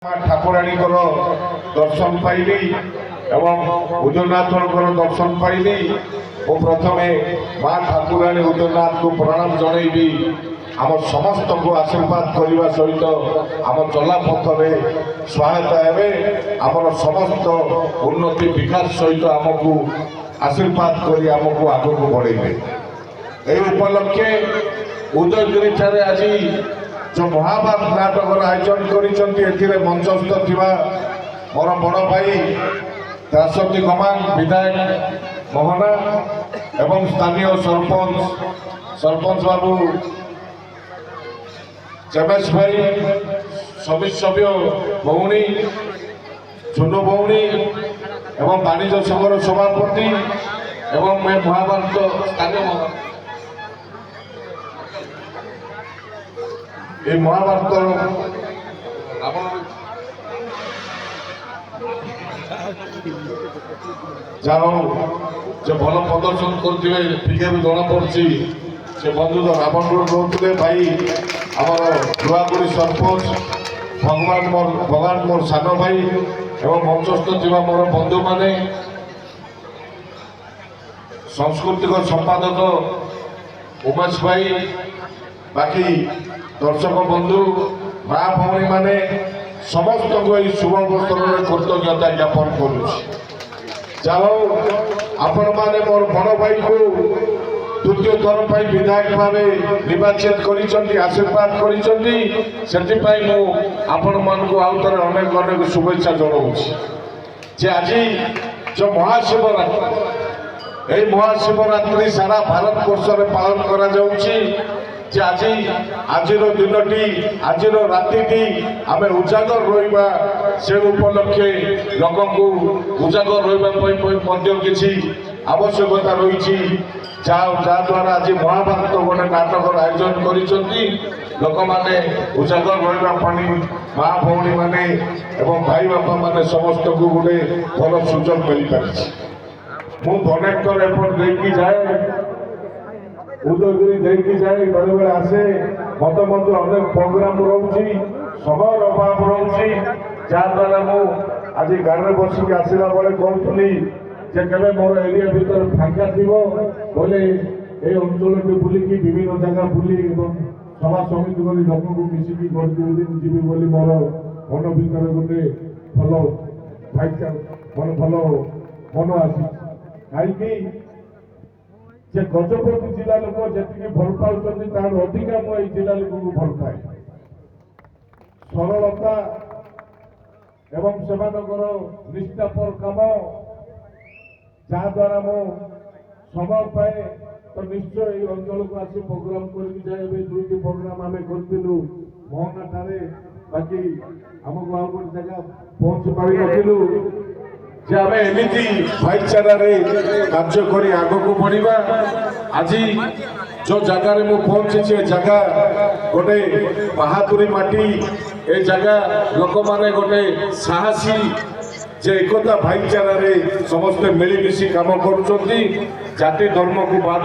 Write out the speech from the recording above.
ଠାকুରାଣୀଙ୍କର ଦର୍ଶନ ପାଇଲି ଏବଂ ଉଦୟନାଥଙ୍କର ଦର୍ଶନ ପାଇଲି। ମୁଁ ପ୍ରଥମେ ମା ଠାକୁରାଣୀ ଉଦୟନାଥଙ୍କୁ ପ୍ରଣାମ ଜଣାଇବି। ଆମ ସମସ୍ତଙ୍କୁ ଆଶୀର୍ବାଦ କରିବା ସହିତ ଆମ ଚଲାପଥରେ ସହାୟତା ହେବେ, ଆମର ସମସ୍ତ ଉନ୍ନତି ବିକାଶ ସହିତ ଆମକୁ ଆଶୀର୍ବାଦ କରି ଆମକୁ ଆଗକୁ ବଢ଼େଇବେ। ଏହି ଉପଲକ୍ଷେ ଉଦୟଗିରିଠାରେ ଆଜି जो महाभारत नाटक आयोजन कर मंचस्थ थिबा मोर बड़ भाई दासती गमांग विधायक मोहना एवं स्थानीय सरपंच बाबू जमेश भाई सभी सभ्य भौणी झुनु भौणी एवं वाणिज्य संघर सभापति एवं मैं महाभारत स्थानीय ये महाभारत जाओ जो भल प्रदर्शन करते जना पड़ी से बंधु तो रावण रोते भाई आमर जुआगुड़ी सरपंच भगवान मोर सान भाई एवं मंचस्थ थी मोर बंधु माने सांस्कृतिक संपादक उमेश भाई बाकी दर्शक बंधु माँ भौणी माने समस्त को यह शुभ अवसर में कृतज्ञता ज्ञापन करो। आपण मैंने मोर बड़ भाई को द्वितीय थर पर विधायक भाव निर्वाचित कर आशीर्वाद कर अनेक अनेक शुभेच्छा जनाऊँगी। आज जो महाशिवरात्रि यही महाशिवरात्रि सारा भारत वर्ष में पालन करा आज दिनटी आज राति आम उजागर रहा से उपलक्षे लोक उजागर रही किसी आवश्यकता रही जहाद्वारा आज महाभारत गोटे नाटक आयोजन कर मैंने उजागर रही माँ भौणी मैंने एवं भाई बापा मैंने समस्त को गोटे भल सुजोग मिल पारी। मुझे अनेक थर एपट जाए उदयगिरी देखी जाए बेले बेले आसे मत अनेक प्रोग्राम रोचे समय अभाव रोचे जहाद्वारा मु आज गाड़ी बसिक आसला बेले कहूली के मोर एरिया भीतर फांका थी बोले ये अंचल बुलिकी विभिन्न जगह बुली सभा समिति कर लोक को मिसिकी दिन जीवी बोली मोर मन भर गोटे भल भाई भल मन आसी कहीं जे गजपति जिला लोक जी भल पाँच तार अधिका मुझे जिला लोक को भल पाए सरलता एवं सेमानकर निष्ठापर काम जहाद्वारा मो समय पाए तो निश्चय ये अंचल को आसी प्रोग्राम कर जाए दुईट प्रोग्राम आम करूँ मोहना ठारे बाकी आमको आउ गोटे जगह पहुँच पार आम एमती भाईचारा कार्य कर आग को बढ़ा। आज जो जगार मु पहुंची जगह गोटे बहादुरी माटी ए जगह लोक माने गोटे साहसी जे एकता भाईचारा समस्ते मिलमिशी काम कर जाति धर्म को बाद